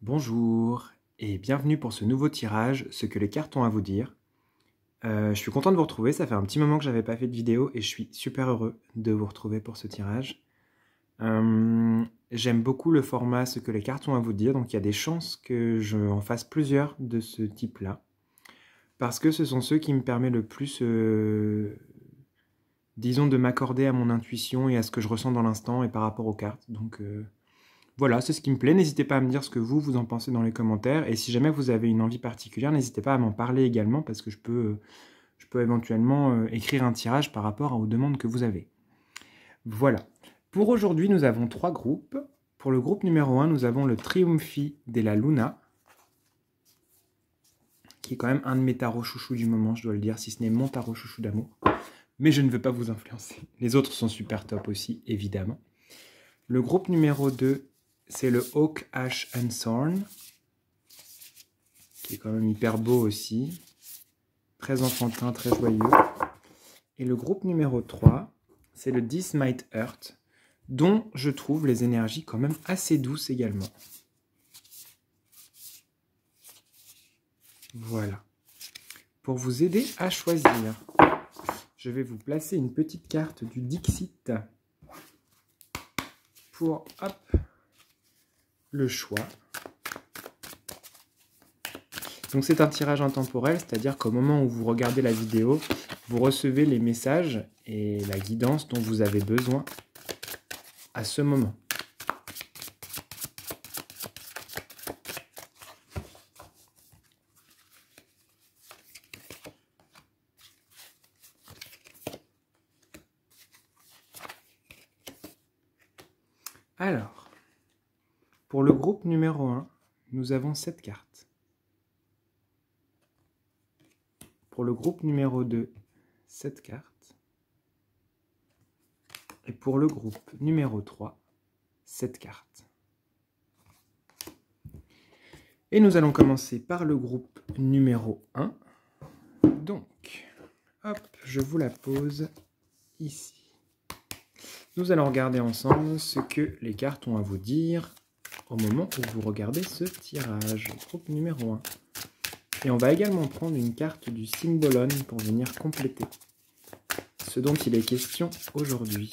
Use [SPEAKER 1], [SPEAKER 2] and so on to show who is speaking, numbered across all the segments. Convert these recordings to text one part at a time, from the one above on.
[SPEAKER 1] Bonjour et bienvenue pour ce nouveau tirage, ce que les cartes ont à vous dire. Je suis content de vous retrouver, ça fait un petit moment que j'avais pas fait de vidéo et je suis super heureux de vous retrouver pour ce tirage. J'aime beaucoup le format ce que les cartes ont à vous dire, donc il y a des chances que je en fasse plusieurs de ce type-là. Parce que ce sont ceux qui me permettent le plus, disons, de m'accorder à mon intuition et à ce que je ressens dans l'instant et par rapport aux cartes. Donc voilà, c'est ce qui me plaît. N'hésitez pas à me dire ce que vous en pensez dans les commentaires. Et si jamais vous avez une envie particulière, n'hésitez pas à m'en parler également parce que je peux éventuellement écrire un tirage par rapport aux demandes que vous avez. Voilà. Pour aujourd'hui, nous avons 3 groupes. Pour le groupe numéro 1, nous avons le Triumfi della Luna, qui est quand même un de mes tarots chouchous du moment, je dois le dire, si ce n'est mon tarot chouchou d'amour. Mais je ne veux pas vous influencer. Les autres sont super top aussi, évidemment. Le groupe numéro 2, c'est le Oak, Ash and Thorn, qui est quand même hyper beau aussi. Très enfantin, très joyeux. Et le groupe numéro 3, c'est le This Might Hurt, dont je trouve les énergies quand même assez douces également. Voilà. Pour vous aider à choisir, je vais vous placer une petite carte du Dixit pour, hop, le choix. Donc c'est un tirage intemporel, c'est-à-dire qu'au moment où vous regardez la vidéo, vous recevez les messages et la guidance dont vous avez besoin à ce moment. Alors, pour le groupe numéro 1, nous avons 7 cartes. Pour le groupe numéro 2, 7 cartes. Et pour le groupe numéro 3, 7 cartes. Et nous allons commencer par le groupe numéro 1. Donc, hop, je vous la pose ici. Nous allons regarder ensemble ce que les cartes ont à vous dire au moment où vous regardez ce tirage. Groupe numéro 1. Et on va également prendre une carte du Symbolon pour venir compléter ce dont il est question aujourd'hui.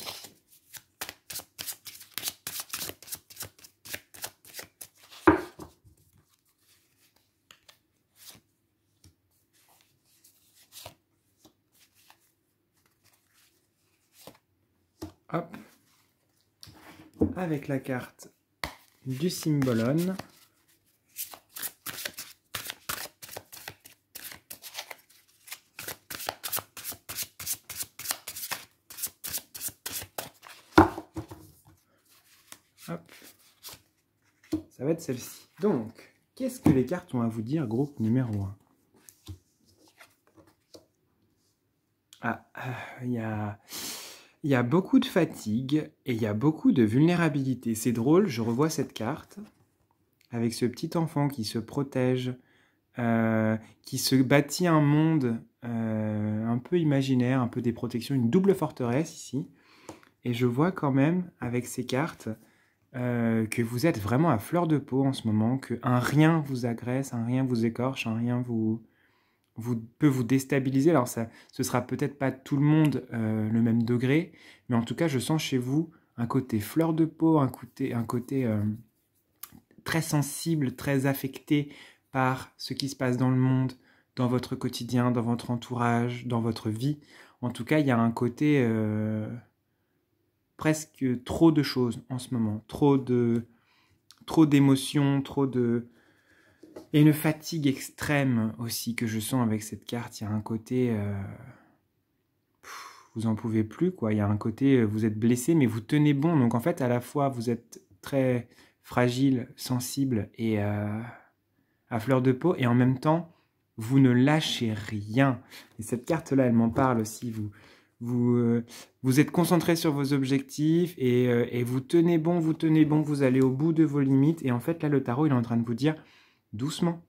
[SPEAKER 1] Hop. Avec la carte du Symbolon. Hop. Ça va être celle-ci. Donc, qu'est-ce que les cartes ont à vous dire, groupe numéro 1? Il y a beaucoup de fatigue et il y a beaucoup de vulnérabilité. C'est drôle, je revois cette carte avec ce petit enfant qui se protège, qui se bâtit un monde un peu imaginaire, un peu des protections, une double forteresse ici. Et je vois quand même avec ces cartes que vous êtes vraiment à fleur de peau en ce moment, qu'un rien vous agresse, un rien vous écorche, un rien peut vous déstabiliser. Alors ce sera peut-être pas tout le monde le même degré, mais en tout cas je sens chez vous un côté fleur de peau, un côté très sensible, très affecté par ce qui se passe dans le monde, dans votre quotidien, dans votre entourage, dans votre vie. En tout cas, il y a un côté presque trop de choses en ce moment, trop d'émotions, et une fatigue extrême aussi que je sens avec cette carte. Il y a un côté vous en pouvez plus, quoi. Il y a un côté vous êtes blessé mais vous tenez bon. Donc en fait à la fois vous êtes très fragile, sensible et à fleur de peau, et en même temps vous ne lâchez rien. Et cette carte là elle m'en parle aussi. Vous êtes concentré sur vos objectifs et vous tenez bon, vous allez au bout de vos limites. Et en fait, là, le tarot, il est en train de vous dire, doucement,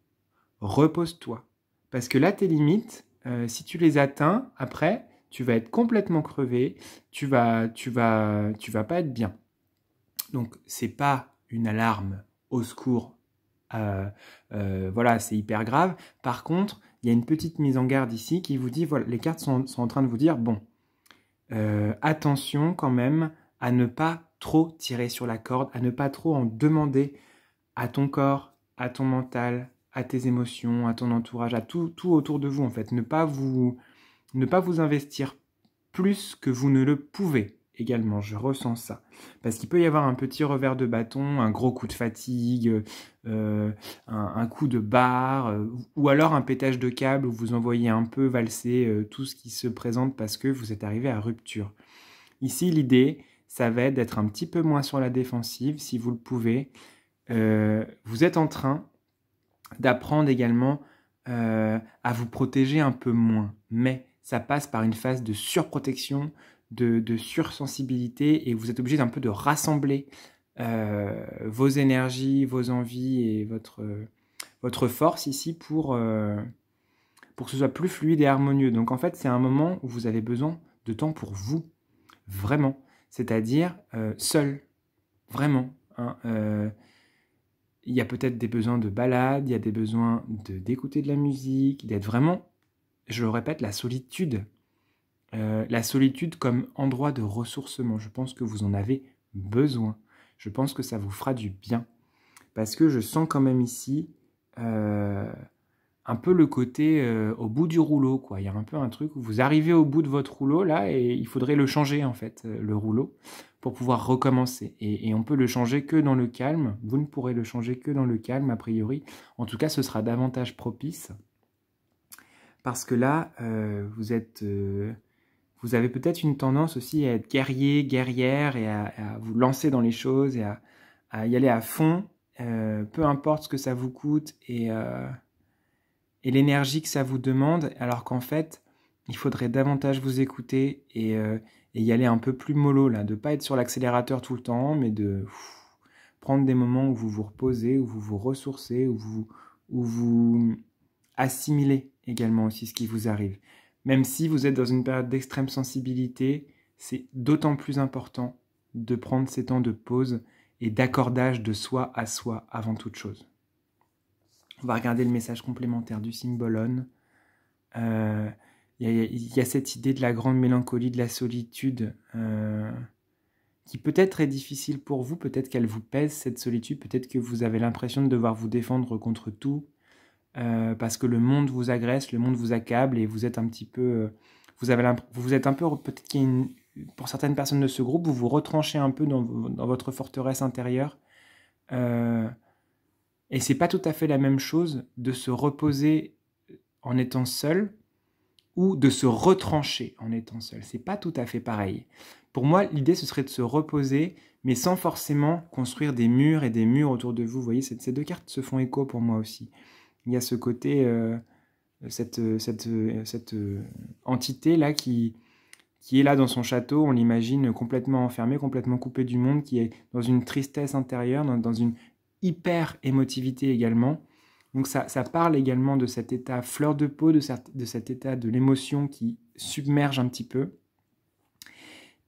[SPEAKER 1] repose-toi. Parce que là, tes limites, si tu les atteins, après, tu vas être complètement crevé, tu vas pas être bien. Donc, c'est pas une alarme au secours voilà, c'est hyper grave. Par contre, il y a une petite mise en garde ici qui vous dit, voilà, les cartes sont en train de vous dire, bon, attention quand même à ne pas trop tirer sur la corde, à ne pas trop en demander à ton corps, à ton mental, à tes émotions, à ton entourage, à tout autour de vous en fait. Ne pas vous investir plus que vous ne le pouvez également, je ressens ça. Parce qu'il peut y avoir un petit revers de bâton, un gros coup de fatigue, un coup de barre, ou alors un pétage de câble où vous envoyez un peu valser tout ce qui se présente parce que vous êtes arrivé à rupture. Ici, l'idée, ça va être d'être un petit peu moins sur la défensive, si vous le pouvez. Vous êtes en train d'apprendre également à vous protéger un peu moins. Mais ça passe par une phase de surprotection, de sursensibilité, et vous êtes obligé d'un peu de rassembler vos énergies, vos envies et votre force ici pour que ce soit plus fluide et harmonieux. Donc en fait, c'est un moment où vous avez besoin de temps pour vous, vraiment. C'est-à-dire seul, vraiment. Hein, il y a peut-être des besoins de balade, il y a des besoins d'écouter de la musique, d'être vraiment, je le répète, la solitude. La solitude comme endroit de ressourcement. Je pense que vous en avez besoin. Je pense que ça vous fera du bien. Parce que je sens quand même ici un peu le côté au bout du rouleau, quoi. Il y a un peu un truc où vous arrivez au bout de votre rouleau, là, et il faudrait le changer, en fait, le rouleau, pour pouvoir recommencer. Et on peut le changer que dans le calme. Vous ne pourrez le changer que dans le calme, a priori. En tout cas, ce sera davantage propice. Parce que là, vous avez peut-être une tendance aussi à être guerrier, guerrière, et à vous lancer dans les choses, et à y aller à fond, peu importe ce que ça vous coûte, et l'énergie que ça vous demande, alors qu'en fait, il faudrait davantage vous écouter et y aller un peu plus mollo, là, de ne pas être sur l'accélérateur tout le temps, mais de prendre des moments où vous vous reposez, où vous vous ressourcez, où vous assimilez également aussi ce qui vous arrive. Même si vous êtes dans une période d'extrême sensibilité, c'est d'autant plus important de prendre ces temps de pause et d'accordage de soi à soi avant toute chose. On va regarder le message complémentaire du signe Bologna. Il y a cette idée de la grande mélancolie, de la solitude, qui peut-être est difficile pour vous, peut-être qu'elle vous pèse, cette solitude, peut-être que vous avez l'impression de devoir vous défendre contre tout, parce que le monde vous agresse, le monde vous accable, et vous êtes un petit peu... vous êtes un peu, peut-être qu'il y a pour certaines personnes de ce groupe, vous vous retranchez un peu dans votre forteresse intérieure, et c'est pas tout à fait la même chose de se reposer en étant seul ou de se retrancher en étant seul. C'est pas tout à fait pareil. Pour moi, l'idée, ce serait de se reposer, mais sans forcément construire des murs et des murs autour de vous. Vous voyez, ces deux cartes se font écho pour moi aussi. Il y a ce côté, cette entité-là qui est là dans son château, on l'imagine complètement enfermé, complètement coupé du monde, qui est dans une tristesse intérieure, dans une hyper émotivité également. Donc ça parle également de cet état fleur de peau, de cet état de l'émotion qui submerge un petit peu.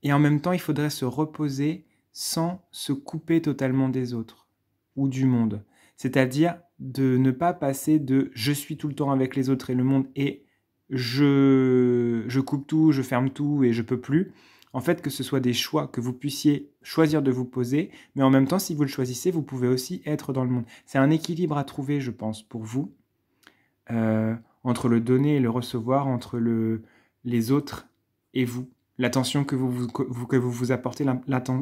[SPEAKER 1] Et en même temps, il faudrait se reposer sans se couper totalement des autres ou du monde. C'est-à-dire de ne pas passer de « je suis tout le temps avec les autres et le monde » et « je coupe tout, je ferme tout et je peux plus ». En fait, que ce soit des choix, que vous puissiez choisir de vous poser, mais en même temps, si vous le choisissez, vous pouvez aussi être dans le monde. C'est un équilibre à trouver, je pense, pour vous, entre le donner et le recevoir, entre les autres et vous. L'attention que vous apportez,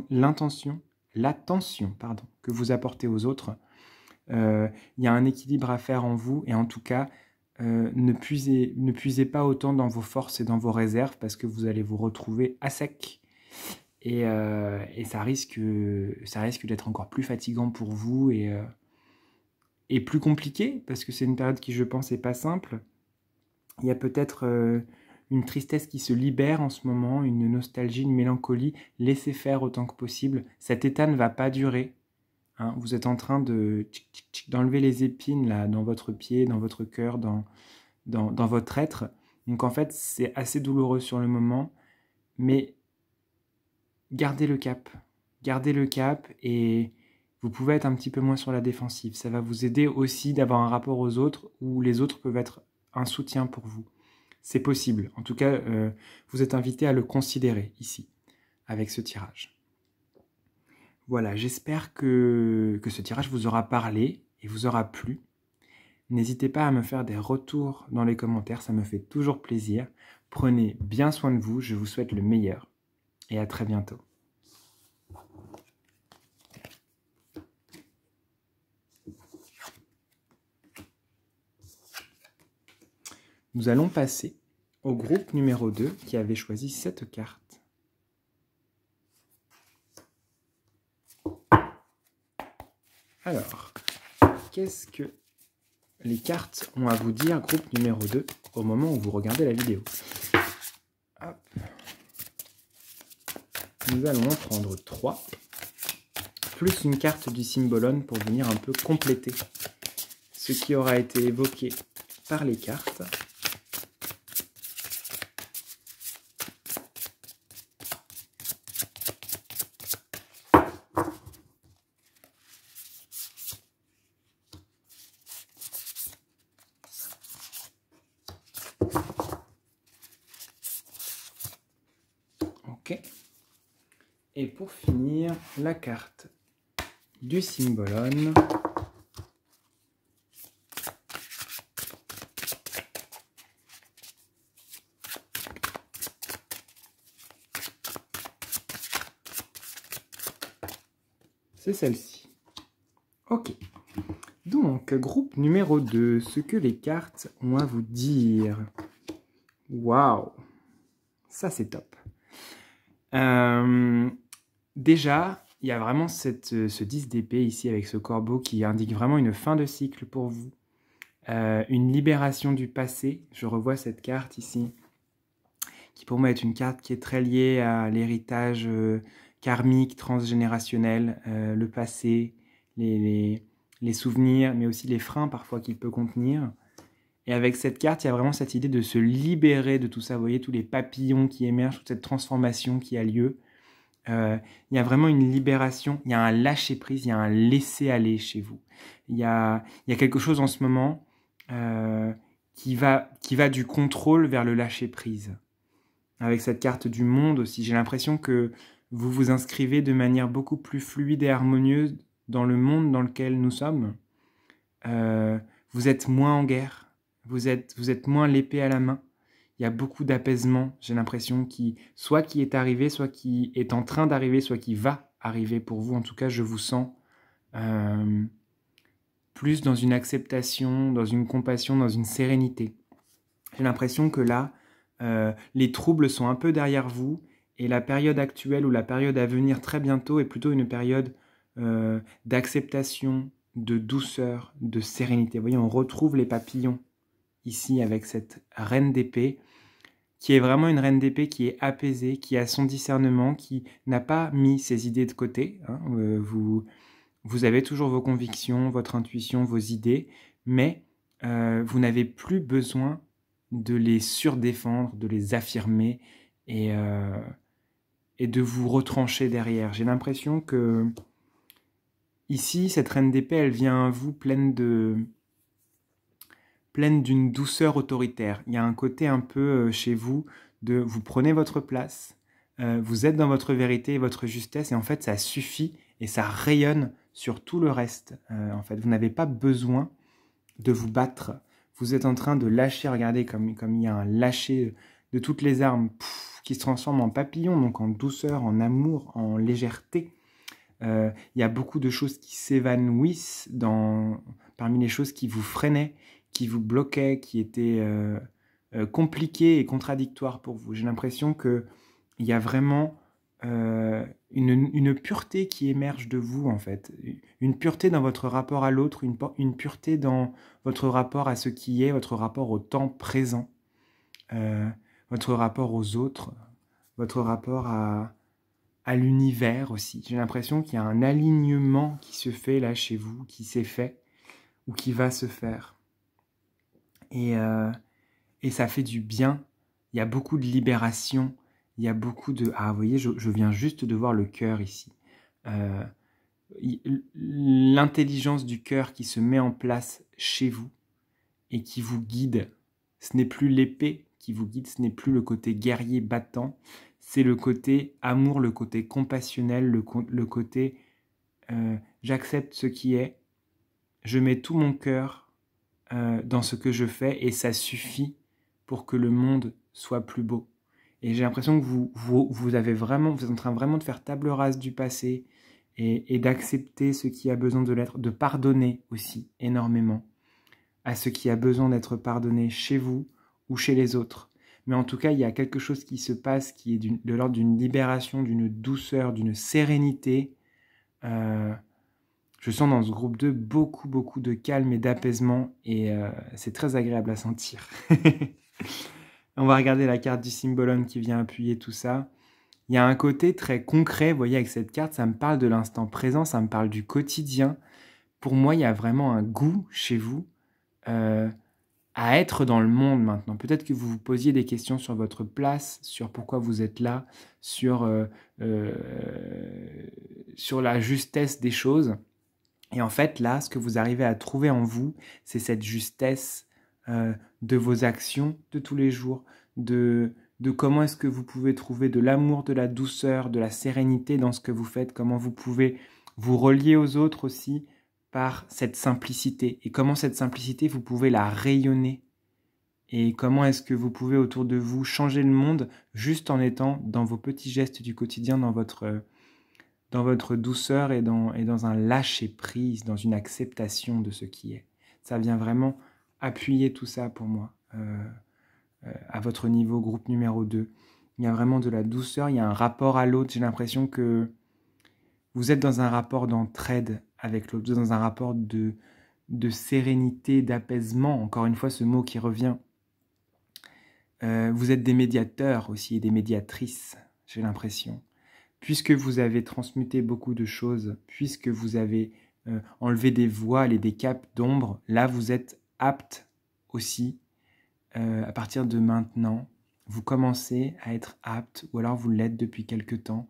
[SPEAKER 1] l'attention que vous apportez aux autres. Il y a un équilibre à faire en vous, et en tout cas, ne puisez pas autant dans vos forces et dans vos réserves, parce que vous allez vous retrouver à sec, et ça risque d'être encore plus fatigant pour vous, et plus compliqué, parce que c'est une période qui, je pense, n'est pas simple. Il y a peut-être une tristesse qui se libère en ce moment, une nostalgie, une mélancolie. Laissez faire autant que possible. Cet état ne va pas durer. Hein, vous êtes en train d'enlever les épines là, dans votre pied, dans votre cœur, dans votre être. Donc en fait, c'est assez douloureux sur le moment, mais gardez le cap. Gardez le cap, et vous pouvez être un petit peu moins sur la défensive. Ça va vous aider aussi d'avoir un rapport aux autres où les autres peuvent être un soutien pour vous. C'est possible. En tout cas, vous êtes invité à le considérer ici, avec ce tirage. Voilà, j'espère que ce tirage vous aura parlé et vous aura plu. N'hésitez pas à me faire des retours dans les commentaires, ça me fait toujours plaisir. Prenez bien soin de vous, je vous souhaite le meilleur et à très bientôt. Nous allons passer au groupe numéro 2 qui avait choisi cette carte. Alors, qu'est-ce que les cartes ont à vous dire, groupe numéro 2, au moment où vous regardez la vidéo? Hop. Nous allons en prendre 3, plus une carte du Symbolone pour venir un peu compléter ce qui aura été évoqué par les cartes. Ok. Et pour finir, la carte du Symbolone. C'est celle-ci. Ok. Donc, groupe numéro 2, ce que les cartes ont à vous dire. Waouh! Ça, c'est top. Déjà, il y a vraiment ce 10 d'épée ici avec ce corbeau qui indique vraiment une fin de cycle pour vous. Une libération du passé. Je revois cette carte ici, qui pour moi est une carte qui est très liée à l'héritage karmique, transgénérationnel, le passé, les souvenirs, mais aussi les freins parfois qu'il peut contenir. Et avec cette carte, il y a vraiment cette idée de se libérer de tout ça. Vous voyez, tous les papillons qui émergent, toute cette transformation qui a lieu. Il y a vraiment une libération, il y a un lâcher-prise, il y a un laisser-aller chez vous. Il y a quelque chose en ce moment qui va du contrôle vers le lâcher-prise. Avec cette carte du monde aussi, j'ai l'impression que vous vous inscrivez de manière beaucoup plus fluide et harmonieuse dans le monde dans lequel nous sommes. Vous êtes moins en guerre, vous êtes moins l'épée à la main. Il y a beaucoup d'apaisement, j'ai l'impression, soit qui est arrivé, soit qui est en train d'arriver, soit qui va arriver pour vous. En tout cas, je vous sens plus dans une acceptation, dans une compassion, dans une sérénité. J'ai l'impression que là, les troubles sont un peu derrière vous et la période actuelle ou la période à venir très bientôt est plutôt une période d'acceptation, de douceur, de sérénité. Vous voyez, on retrouve les papillons ici avec cette reine d'épée, qui est vraiment une reine d'épée qui est apaisée, qui a son discernement, qui n'a pas mis ses idées de côté. Hein. Vous avez toujours vos convictions, votre intuition, vos idées, mais vous n'avez plus besoin de les surdéfendre, de les affirmer et de vous retrancher derrière. J'ai l'impression que ici, cette reine d'épée, elle vient à vous pleine d'une douceur autoritaire. Il y a un côté un peu chez vous de vous prenez votre place, vous êtes dans votre vérité et votre justesse et en fait ça suffit et ça rayonne sur tout le reste. En fait, vous n'avez pas besoin de vous battre. Vous êtes en train de lâcher, regardez comme il y a un lâcher de toutes les armes qui se transforment en papillon, donc en douceur, en amour, en légèreté. Il y a beaucoup de choses qui s'évanouissent parmi les choses qui vous freinaient, qui vous bloquaient, qui étaient compliquées et contradictoires pour vous. J'ai l'impression qu'il y a vraiment une pureté qui émerge de vous, en fait. Une pureté dans votre rapport à l'autre, une pureté dans votre rapport à ce qui est, votre rapport au temps présent, votre rapport aux autres, votre rapport à l'univers aussi. J'ai l'impression qu'il y a un alignement qui se fait là chez vous, qui s'est fait ou qui va se faire. Et ça fait du bien. Il y a beaucoup de libération. Il y a beaucoup de... Ah, vous voyez, je viens juste de voir le cœur ici. l'intelligence du cœur qui se met en place chez vous et qui vous guide. Ce n'est plus l'épée qui vous guide, ce n'est plus le côté guerrier battant, c'est le côté amour, le côté compassionnel, le côté j'accepte ce qui est, je mets tout mon cœur dans ce que je fais et ça suffit pour que le monde soit plus beau. Et j'ai l'impression que vous êtes en train vraiment de faire table rase du passé et d'accepter ce qui a besoin de l'être, de pardonner aussi énormément à ce qui a besoin d'être pardonné chez vous ou chez les autres. Mais en tout cas, il y a quelque chose qui se passe qui est de l'ordre d'une libération, d'une douceur, d'une sérénité. Je sens dans ce groupe 2 beaucoup de calme et d'apaisement et c'est très agréable à sentir. On va regarder la carte du symbolone qui vient appuyer tout ça. Il y a un côté très concret, vous voyez, avec cette carte, ça me parle de l'instant présent, ça me parle du quotidien. Pour moi, il y a vraiment un goût chez vous à être dans le monde maintenant. Peut-être que vous vous posiez des questions sur votre place, sur pourquoi vous êtes là, sur la justesse des choses. Et en fait, là, ce que vous arrivez à trouver en vous, c'est cette justesse de vos actions de tous les jours, de comment est-ce que vous pouvez trouver de l'amour, de la douceur, de la sérénité dans ce que vous faites, comment vous pouvez vous relier aux autres aussi par cette simplicité. Et comment cette simplicité, vous pouvez la rayonner. Et comment est-ce que vous pouvez autour de vous changer le monde juste en étant dans vos petits gestes du quotidien, dans votre douceur et dans un lâcher-prise, dans une acceptation de ce qui est. Ça vient vraiment appuyer tout ça pour moi, à votre niveau, groupe numéro 2. Il y a vraiment de la douceur, il y a un rapport à l'autre. J'ai l'impression que vous êtes dans un rapport d'entraide avec l'autre, vous êtes dans un rapport de sérénité, d'apaisement. Encore une fois, ce mot qui revient. Vous êtes des médiateurs aussi et des médiatrices, j'ai l'impression. Puisque vous avez transmuté beaucoup de choses, puisque vous avez enlevé des voiles et des capes d'ombre, là vous êtes apte aussi, à partir de maintenant, vous commencez à être apte, ou alors vous l'êtes depuis quelque temps,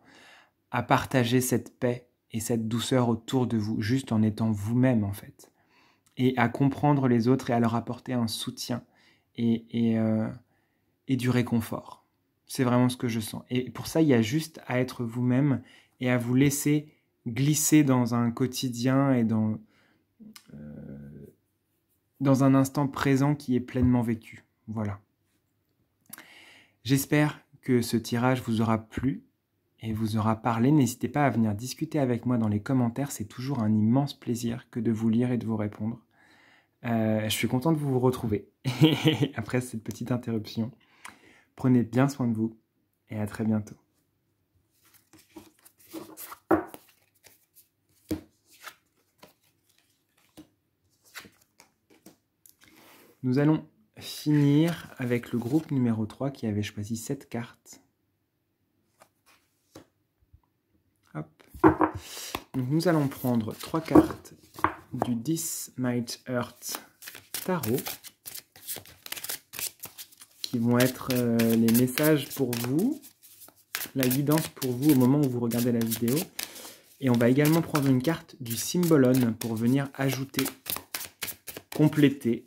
[SPEAKER 1] à partager cette paix et cette douceur autour de vous, juste en étant vous-même en fait, et à comprendre les autres et à leur apporter un soutien et du réconfort. C'est vraiment ce que je sens. Et pour ça, il y a juste à être vous-même et à vous laisser glisser dans un quotidien et dans un instant présent qui est pleinement vécu. Voilà. J'espère que ce tirage vous aura plu et vous aura parlé. N'hésitez pas à venir discuter avec moi dans les commentaires. C'est toujours un immense plaisir que de vous lire et de vous répondre. Je suis content de vous retrouver après cette petite interruption. Prenez bien soin de vous et à très bientôt. Nous allons finir avec le groupe numéro 3 qui avait choisi cette carte. Hop. Donc nous allons prendre 3 cartes du 10 Might Earth Tarot qui vont être les messages pour vous, la guidance pour vous au moment où vous regardez la vidéo. Et on va également prendre une carte du Symbolone pour venir ajouter, compléter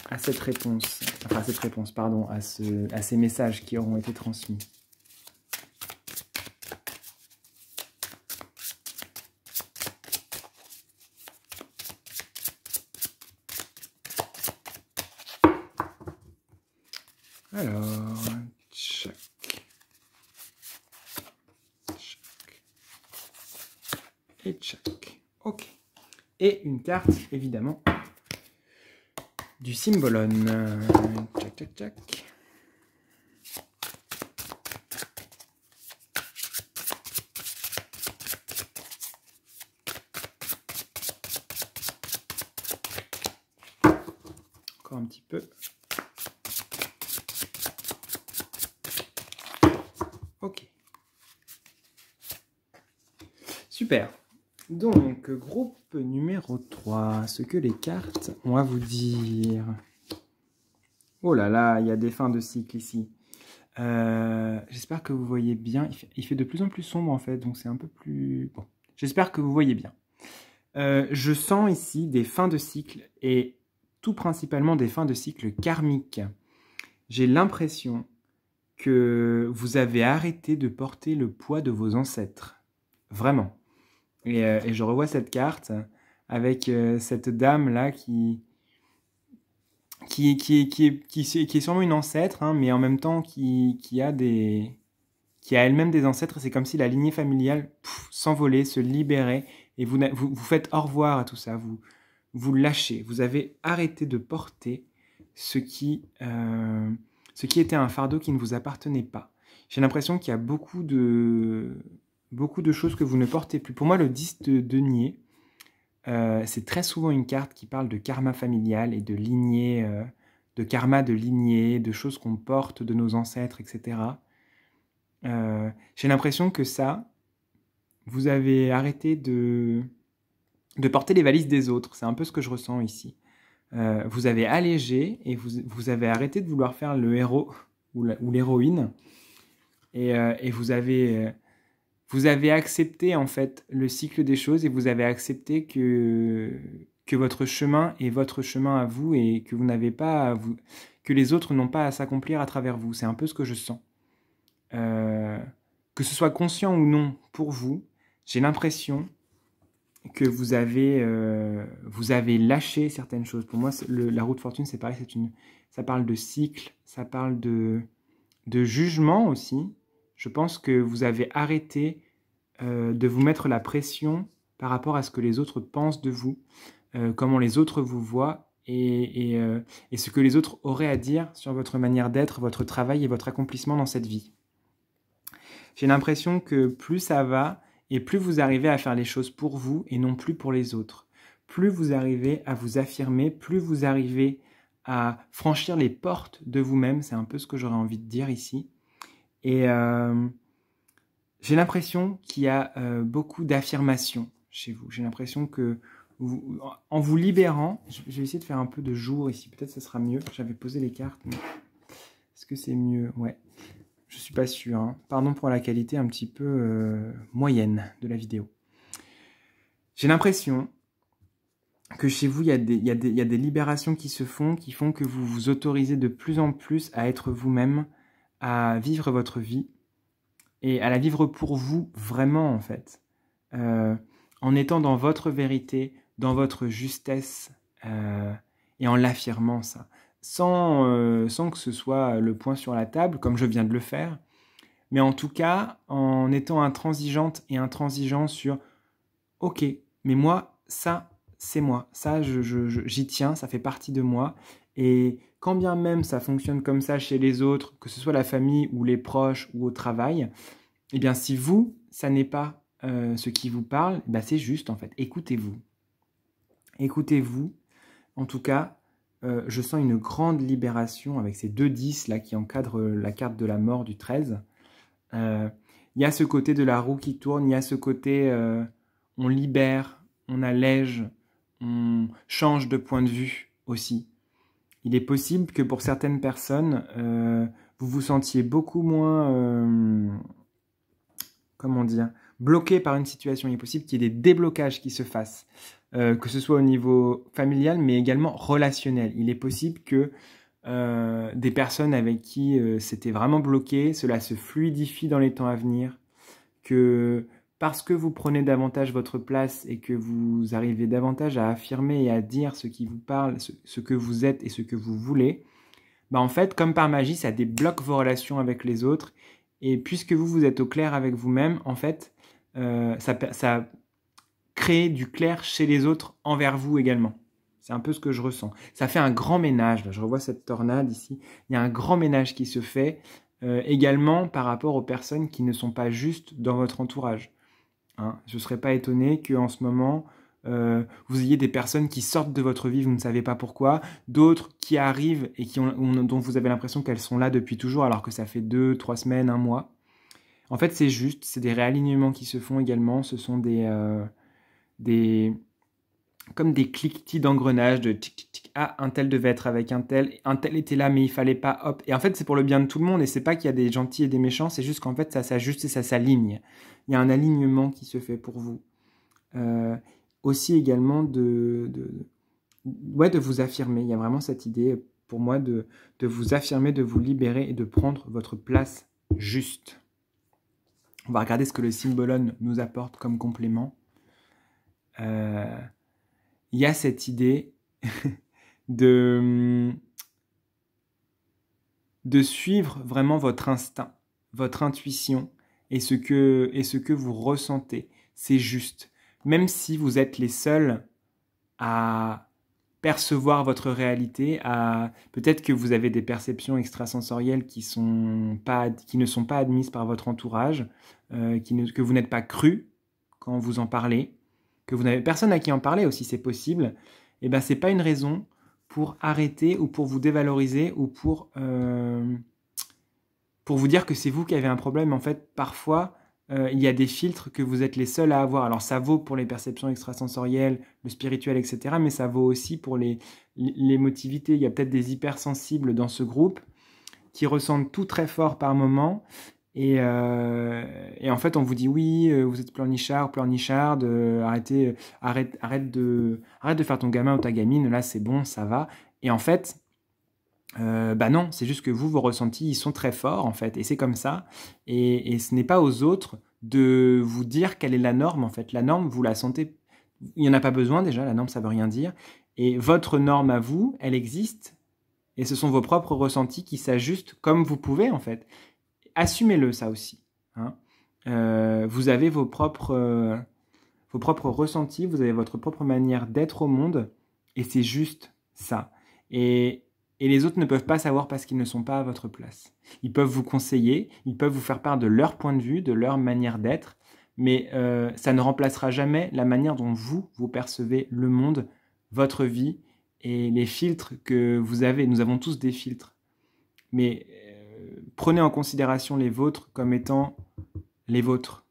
[SPEAKER 1] à cette réponse, à ces messages qui auront été transmis. Alors, tchac. Et tchac. Ok. Et une carte, évidemment, du Symbolone. Tchac, tchac, tchac. Encore un petit peu. Ok. Super. Donc, groupe numéro 3, ce que les cartes ont à vous dire. Oh là là, il y a des fins de cycle ici. J'espère que vous voyez bien. Il fait de plus en plus sombre en fait, donc c'est un peu plus... Bon, J'espère que vous voyez bien. Je sens ici des fins de cycle et tout principalement des fins de cycle karmiques. J'ai l'impression que vous avez arrêté de porter le poids de vos ancêtres. Vraiment. Et je revois cette carte avec cette dame-là qui est sûrement une ancêtre, hein, mais en même temps qui a elle-même des ancêtres. C'est comme si la lignée familiale s'envolait, se libérait, et vous faites au revoir à tout ça, vous lâchez, vous avez arrêté de porter ce qui était un fardeau qui ne vous appartenait pas. J'ai l'impression qu'il y a beaucoup de choses que vous ne portez plus. Pour moi, le 10 de denier, c'est très souvent une carte qui parle de karma familial et de lignée, de karma de lignée, de choses qu'on porte de nos ancêtres, etc. J'ai l'impression que ça, vous avez arrêté de porter les valises des autres. C'est un peu ce que je ressens ici. Vous avez allégé et vous avez arrêté de vouloir faire le héros ou l'héroïne. Et vous avez accepté en fait le cycle des choses et vous avez accepté que votre chemin est votre chemin à vous et que vous n'avez pas que les autres n'ont pas à s'accomplir à travers vous. C'est un peu ce que je sens. Que ce soit conscient ou non pour vous, j'ai l'impression que vous avez lâché certaines choses. Pour moi, la roue de fortune, c'est pareil, ça parle de cycle, ça parle de jugement aussi. Je pense que vous avez arrêté de vous mettre la pression par rapport à ce que les autres pensent de vous, comment les autres vous voient et ce que les autres auraient à dire sur votre manière d'être, votre travail et votre accomplissement dans cette vie. J'ai l'impression que plus ça va et plus vous arrivez à faire les choses pour vous et non plus pour les autres. Plus vous arrivez à vous affirmer, plus vous arrivez à franchir les portes de vous-même, c'est un peu ce que j'aurais envie de dire ici. Et j'ai l'impression qu'il y a beaucoup d'affirmations chez vous. J'ai l'impression que en vous libérant, je vais essayer de faire un peu de jour ici, peut-être ça sera mieux. J'avais posé les cartes, mais est-ce que c'est mieux? Ouais, je suis pas sûr. Hein. Pardon pour la qualité un petit peu moyenne de la vidéo. J'ai l'impression que chez vous, il y a des libérations qui se font, qui font que vous vous autorisez de plus en plus à être vous-même, à vivre votre vie et à la vivre pour vous vraiment en fait, en étant dans votre vérité, dans votre justesse et en l'affirmant ça, sans que ce soit le poing sur la table comme je viens de le faire, mais en tout cas en étant intransigeante et intransigeant sur ok, mais moi ça c'est moi, ça j'y tiens, ça fait partie de moi. Et quand bien même ça fonctionne comme ça chez les autres, que ce soit la famille ou les proches ou au travail, eh bien si vous, ça n'est pas ce qui vous parle, bah c'est juste en fait, écoutez-vous. Écoutez-vous. En tout cas, je sens une grande libération avec ces 2 10 là qui encadrent la carte de la mort du 13. Il y a ce côté de la roue qui tourne, il y a ce côté on libère, on allège, on change de point de vue aussi. Il est possible que pour certaines personnes, vous vous sentiez beaucoup moins, comment dire, bloqué par une situation. Il est possible qu'il y ait des déblocages qui se fassent, que ce soit au niveau familial, mais également relationnel. Il est possible que des personnes avec qui c'était vraiment bloqué, cela se fluidifie dans les temps à venir, que parce que vous prenez davantage votre place et que vous arrivez davantage à affirmer et à dire ce qui vous parle, ce que vous êtes et ce que vous voulez, bah en fait, comme par magie, ça débloque vos relations avec les autres. Et puisque vous êtes au clair avec vous-même, en fait, ça crée du clair chez les autres envers vous également. C'est un peu ce que je ressens. Ça fait un grand ménage. Là, je revois cette tornade ici. Il y a un grand ménage qui se fait également par rapport aux personnes qui ne sont pas justes dans votre entourage. Hein, je ne serais pas étonné qu'en ce moment, vous ayez des personnes qui sortent de votre vie, vous ne savez pas pourquoi, d'autres qui arrivent et dont vous avez l'impression qu'elles sont là depuis toujours alors que ça fait 2, 3 semaines, 1 mois. En fait, c'est juste, c'est des réalignements qui se font également, ce sont comme des cliquetis d'engrenage, de tic tic tic, ah, un tel devait être avec un tel était là mais il fallait pas, hop. Et en fait, c'est pour le bien de tout le monde et c'est pas qu'il y a des gentils et des méchants, c'est juste qu'en fait, ça s'ajuste et ça s'aligne. Il y a un alignement qui se fait pour vous. Aussi également ouais, de vous affirmer. Il y a vraiment cette idée pour moi de vous affirmer, de vous libérer et de prendre votre place juste. On va regarder ce que le Symbolon nous apporte comme complément. Il y a cette idée de suivre vraiment votre instinct, votre intuition et ce que vous ressentez. C'est juste. Même si vous êtes les seuls à percevoir votre réalité, peut-être que vous avez des perceptions extrasensorielles qui ne sont pas admises par votre entourage, que vous n'êtes pas cru quand vous en parlez, que vous n'avez personne à qui en parler aussi, c'est possible, et ben c'est pas une raison pour arrêter ou pour vous dévaloriser ou pour vous dire que c'est vous qui avez un problème. En fait, parfois, il y a des filtres que vous êtes les seuls à avoir. Alors ça vaut pour les perceptions extrasensorielles, le spirituel, etc. Mais ça vaut aussi pour l'émotivité. Il y a peut-être des hypersensibles dans ce groupe qui ressentent tout très fort par moment. Et en fait, on vous dit oui, vous êtes pleurnichard, pleurnicharde, arrête de faire ton gamin ou ta gamine, là c'est bon, ça va. Et en fait, bah non, c'est juste que vos ressentis, ils sont très forts en fait, et c'est comme ça. Et ce n'est pas aux autres de vous dire quelle est la norme en fait. La norme, vous la sentez, il n'y en a pas besoin déjà, la norme ça veut rien dire. Et votre norme à vous, elle existe, et ce sont vos propres ressentis qui s'ajustent comme vous pouvez en fait. Assumez-le ça aussi. Hein. Vous avez vos propres ressentis, vous avez votre propre manière d'être au monde, et c'est juste ça. Et les autres ne peuvent pas savoir parce qu'ils ne sont pas à votre place. Ils peuvent vous conseiller, ils peuvent vous faire part de leur point de vue, de leur manière d'être, mais ça ne remplacera jamais la manière dont vous percevez le monde, votre vie et les filtres que vous avez. Nous avons tous des filtres. Mais prenez en considération les vôtres comme étant les vôtres.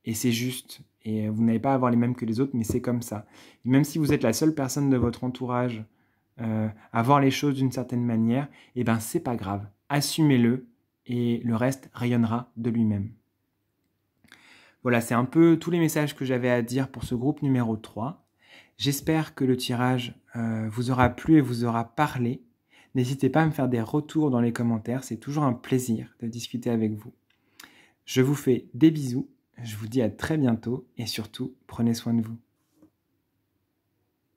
[SPEAKER 1] Et c'est juste. Et vous n'avez pas à avoir les mêmes que les autres, mais c'est comme ça. Et même si vous êtes la seule personne de votre entourage à voir les choses d'une certaine manière, eh ben c'est pas grave. Assumez-le et le reste rayonnera de lui-même. Voilà, c'est un peu tous les messages que j'avais à dire pour ce groupe numéro 3. J'espère que le tirage vous aura plu et vous aura parlé. N'hésitez pas à me faire des retours dans les commentaires, c'est toujours un plaisir de discuter avec vous. Je vous fais des bisous, je vous dis à très bientôt et surtout, prenez soin de vous.